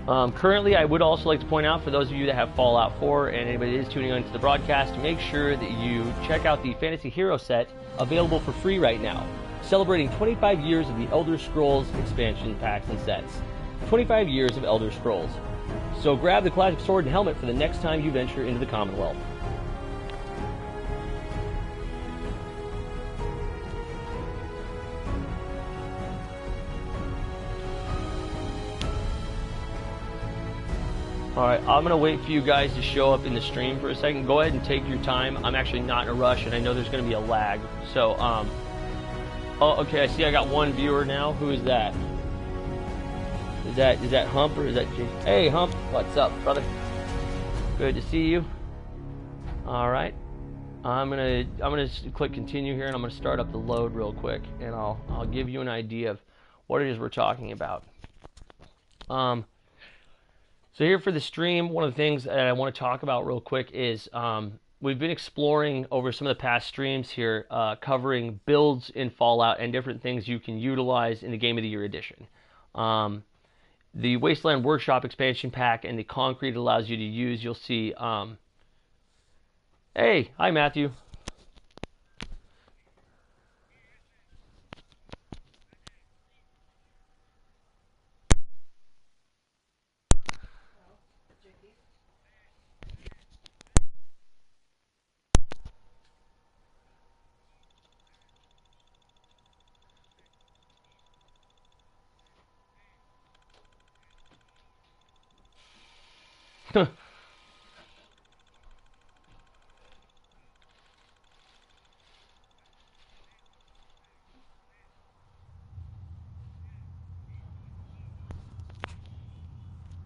Currently, I would also like to point out for those of you that have Fallout 4 and anybody that is tuning into the broadcast, make sure that you check out the Fantasy Hero set available for free right now, celebrating 25 years of the Elder Scrolls expansion packs and sets. 25 years of Elder Scrolls. So grab the classic sword and helmet for the next time you venture into the Commonwealth. Alright, I'm going to wait for you guys to show up in the stream for a second. Go ahead and take your time. I'm actually not in a rush, and I know there's going to be a lag. So, oh, okay, I see I got one viewer now. Who is that? Is that Hump or is that Jay? Hey, Hump. What's up, brother? Good to see you. Alright. I'm gonna click continue here, and I'm gonna start up the load real quick, and I'll give you an idea of what it is we're talking about. So here for the stream, one of the things that I want to talk about real quick is we've been exploring over some of the past streams here, covering builds in Fallout and different things you can utilize in the Game of the Year edition. The Wasteland Workshop expansion pack and the concrete allows you to use, you'll see, hey, hi Matthew.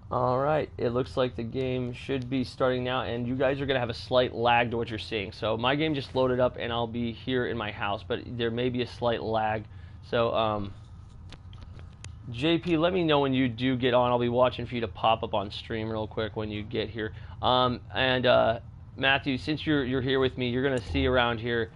Alright, it looks like the game should be starting now, and you guys are going to have a slight lag to what you're seeing. So my game just loaded up, and I'll be here in my house, but there may be a slight lag. So, JP, let me know when you do get on. I'll be watching for you to pop up on stream real quick when you get here. Matthew, since you're here with me, you're going to see around here,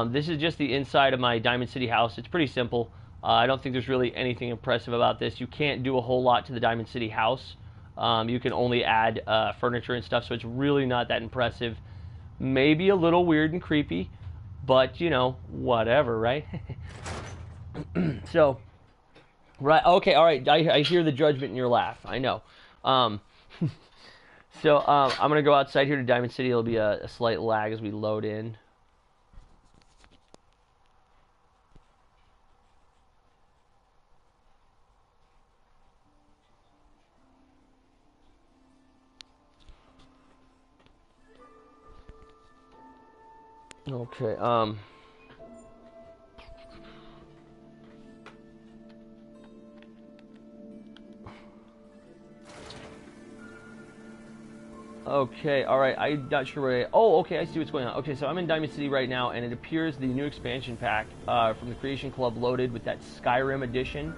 this is just the inside of my Diamond City house. It's pretty simple. I don't think there's really anything impressive about this. You can't do a whole lot to the Diamond City house. You can only add furniture and stuff, so it's really not that impressive. Maybe a little weird and creepy, but, you know, whatever, right? So, right, okay, all right, I hear the judgment in your laugh, I know. I'm going to go outside here to Diamond City. It'll be a slight lag as we load in. Okay, okay, alright, I'm not sure where oh, okay, I see what's going on. Okay, so I'm in Diamond City right now, and it appears the new expansion pack from the Creation Club loaded with that Skyrim edition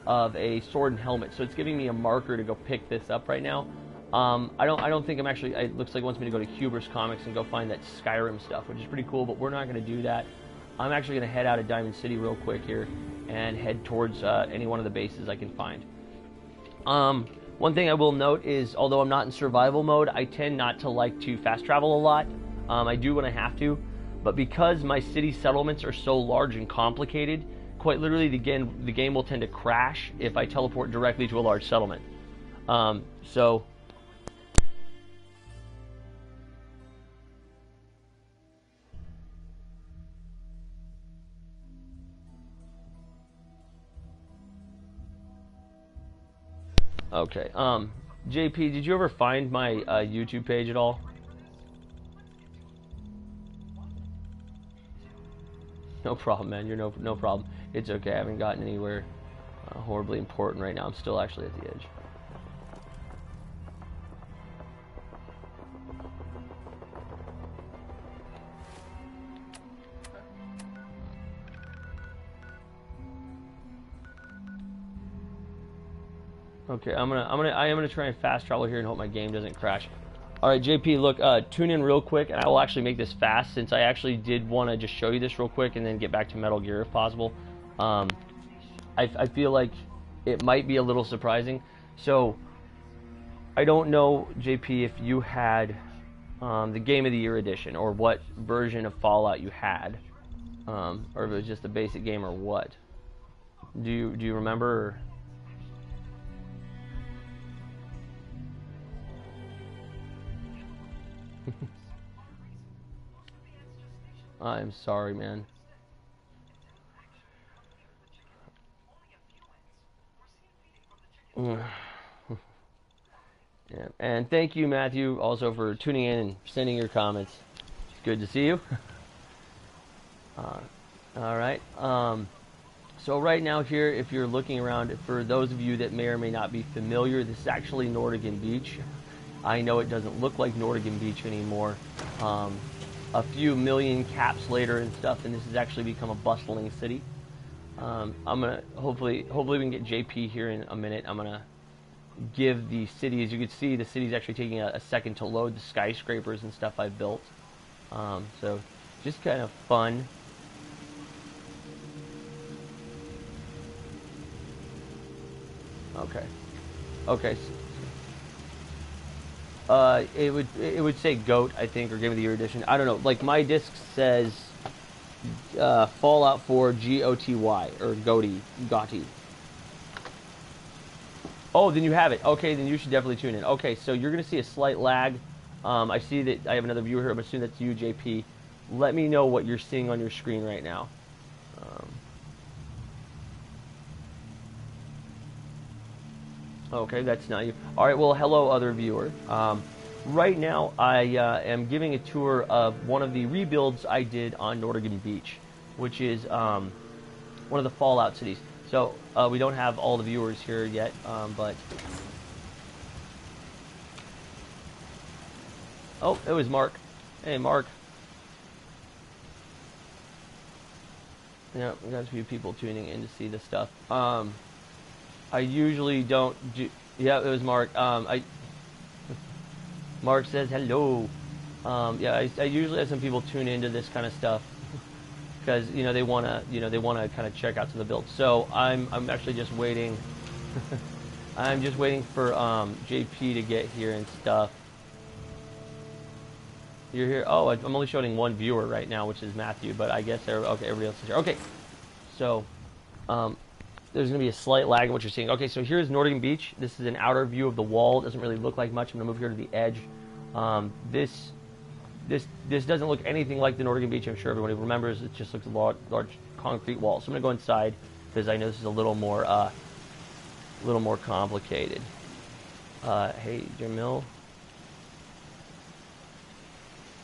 of a sword and helmet. So it's giving me a marker to go pick this up right now. I don't think I'm actually, it looks like it wants me to go to Hubris Comics and go find that Skyrim stuff, which is pretty cool, but we're not going to do that. I'm actually going to head out of Diamond City real quick here and head towards any one of the bases I can find. One thing I will note is, although I'm not in survival mode, I tend not to like to fast travel a lot. I do when I have to, but because my city settlements are so large and complicated, quite literally the game will tend to crash if I teleport directly to a large settlement. Okay, JP, did you ever find my YouTube page at all? No problem, man. You're no problem. It's okay. I haven't gotten anywhere horribly important right now. I'm still actually at the edge. Okay, I am gonna try and fast travel here and hope my game doesn't crash. All right, JP, look, tune in real quick, and I will actually make this fast since I actually did want to just show you this real quick and then get back to Metal Gear if possible. I feel like it might be a little surprising. So I don't know, JP, if you had the Game of the Year edition, or what version of Fallout you had, or if it was just a basic game, or what. Do you remember? I'm sorry, man. Yeah, and thank you, Matthew, also for tuning in and sending your comments. It's good to see you. All right. So right now here, if you're looking around, for those of you that may or may not be familiar, this is actually Nordingen Beach. I know it doesn't look like Nordingen Beach anymore. A few million caps later and stuff, and this has actually become a bustling city. I'm gonna hopefully we can get JP here in a minute. I'm gonna give the city, as you can see, the city's actually taking a second to load the skyscrapers and stuff I've built. So just kind of fun. Okay. It would say GOAT, I think, or Game of the Year edition. I don't know. Like, my disc says Fallout 4 GOTY, or GOTY. Oh, then you have it. Okay, then you should definitely tune in. Okay, so you're going to see a slight lag. I see that I have another viewer here. I'm assuming that's you, JP. Let me know what you're seeing on your screen right now. Okay, that's not you. All right, well, hello, other viewer. Right now, I am giving a tour of one of the rebuilds I did on Nordingen Beach, which is one of the Fallout cities. So, we don't have all the viewers here yet, but... Oh, it was Mark. Hey, Mark. Yeah, we got a few people tuning in to see this stuff. I usually don't do... Yeah, it was Mark. Mark says hello. Yeah, I usually have some people tune into this kind of stuff because they wanna kind of check out some of the builds. So I'm actually just waiting. I'm just waiting for JP to get here and stuff. You're here. Oh, I'm only showing one viewer right now, which is Matthew. But I guess okay. Everybody else is here. Okay, so there's going to be a slight lag in what you're seeing. Okay, so here's Nordingen Beach. This is an outer view of the wall. It doesn't really look like much. I'm going to move here to the edge. This doesn't look anything like the Nordingen Beach. I'm sure everybody remembers. It just looks a large concrete wall. So I'm going to go inside because I know this is a little more complicated. Hey, Jamil.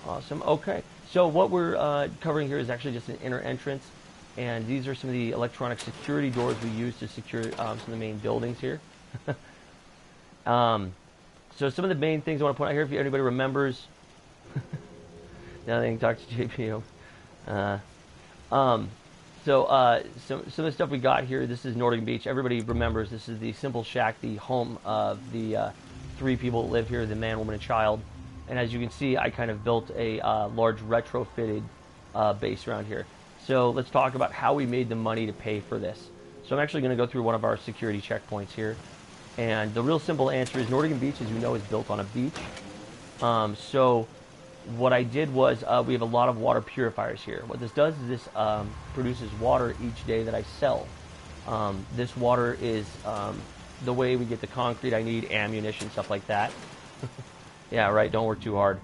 Awesome. Okay. So what we're covering here is actually just an inner entrance. And these are some of the electronic security doors we use to secure some of the main buildings here. So some of the main things I want to point out here, if anybody remembers, now they can talk to JPO. Some of the stuff we got here, this is Nordingen Beach. Everybody remembers this is the simple shack, the home of the 3 people that live here, the man, woman, and child. And as you can see, I kind of built a large retrofitted base around here. So let's talk about how we made the money to pay for this. So I'm actually going to go through one of our security checkpoints here. And the real simple answer is Nordingen Beach, as you know, is built on a beach. So what I did was we have a lot of water purifiers here. What this does is this produces water each day that I sell. This water is the way we get the concrete I need, ammunition, stuff like that. Yeah, right, don't work too hard.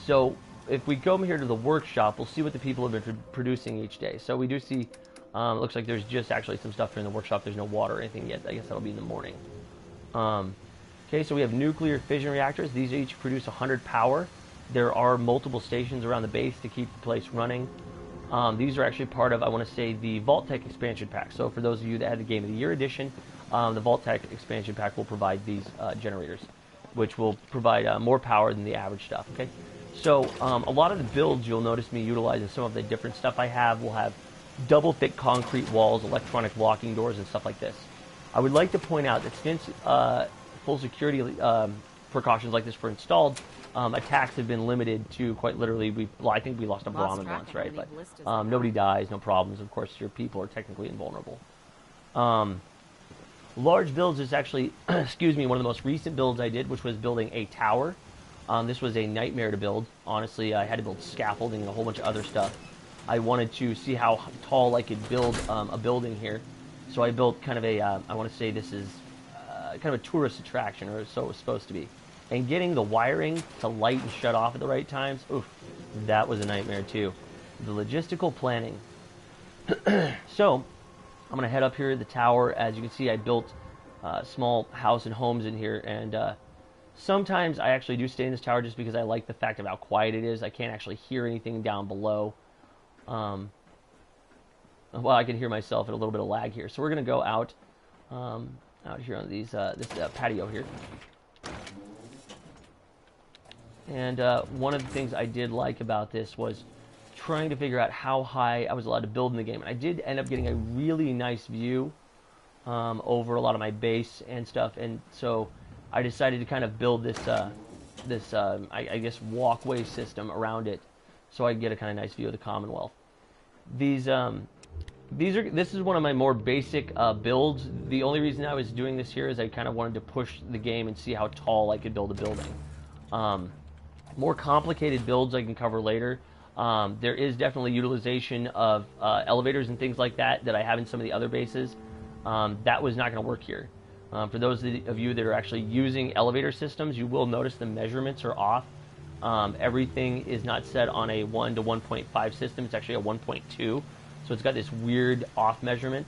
So if we come here to the workshop, we'll see what the people have been producing each day. So we do see, it looks like there's just actually some stuff here in the workshop. There's no water or anything yet. I guess that'll be in the morning. Okay, so we have nuclear fission reactors. These each produce 100 power. There are multiple stations around the base to keep the place running. These are actually part of, I want to say, the Vault-Tec expansion pack. So for those of you that had the Game of the Year edition, the Vault-Tec expansion pack will provide these generators, which will provide more power than the average stuff. Okay. So a lot of the builds you'll notice me utilizing some of the different stuff I have will have double thick concrete walls, electronic locking doors, and stuff like this. I would like to point out that since full security precautions like this were installed, attacks have been limited to quite literally, I think we lost a Brahmin once, right? But nobody dies, no problems. Of course, your people are technically invulnerable. Large builds is actually, excuse me, one of the most recent builds I did, which was building a tower. This was a nightmare to build. Honestly, I had to build scaffolding and a whole bunch of other stuff. I wanted to see how tall I could build a building here. So I built kind of a, I want to say this is kind of a tourist attraction, or so it was supposed to be. And getting the wiring to light and shut off at the right times, oof, that was a nightmare too. The logistical planning. So, I'm going to head up here to the tower. As you can see, I built a small house and homes in here, and sometimes I actually do stay in this tower just because I like the fact of how quiet it is. I can't actually hear anything down below. Well, I can hear myself at a little bit of lag here. So we're going to go out here on this patio here. And one of the things I did like about this was trying to figure out how high I was allowed to build in the game. And I did end up getting a really nice view over a lot of my base and stuff. And so I decided to kind of build this, I guess, walkway system around it so I could get a kind of nice view of the Commonwealth. This is one of my more basic builds. The only reason I was doing this here is I kind of wanted to push the game and see how tall I could build a building. More complicated builds I can cover later. There is definitely utilization of elevators and things like that I have in some of the other bases. That was not going to work here. For those of you that are actually using elevator systems, you will notice the measurements are off. Everything is not set on a 1 to 1.5 system. It's actually a 1.2. So it's got this weird off measurement.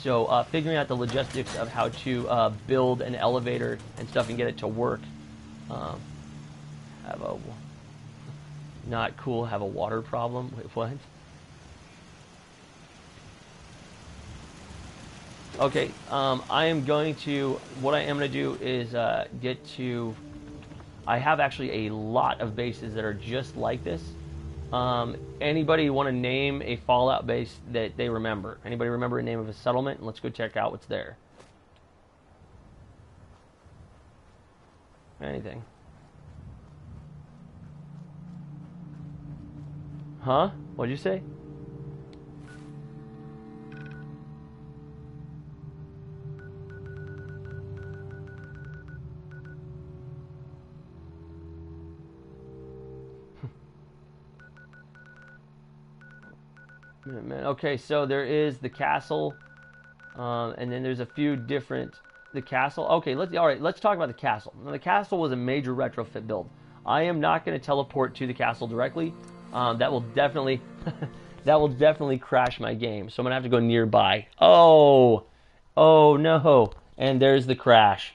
So figuring out the logistics of how to build an elevator and stuff and get it to work. Have a not cool. Have a water problem. Wait, what? Okay. I am going to. What I am going to do is get to. I have actually a lot of bases that are just like this. Anybody want to name a Fallout base that they remember? Anybody remember a name of a settlement? And let's go check out what's there. Anything? Huh? What'd you say? Okay, so there is the castle, and then there's a few different. The castle. Okay, let's talk about the castle. Now, the castle was a major retrofit build. I am not going to teleport to the castle directly. That will definitely crash my game. So I'm gonna have to go nearby. Oh no! And there's the crash.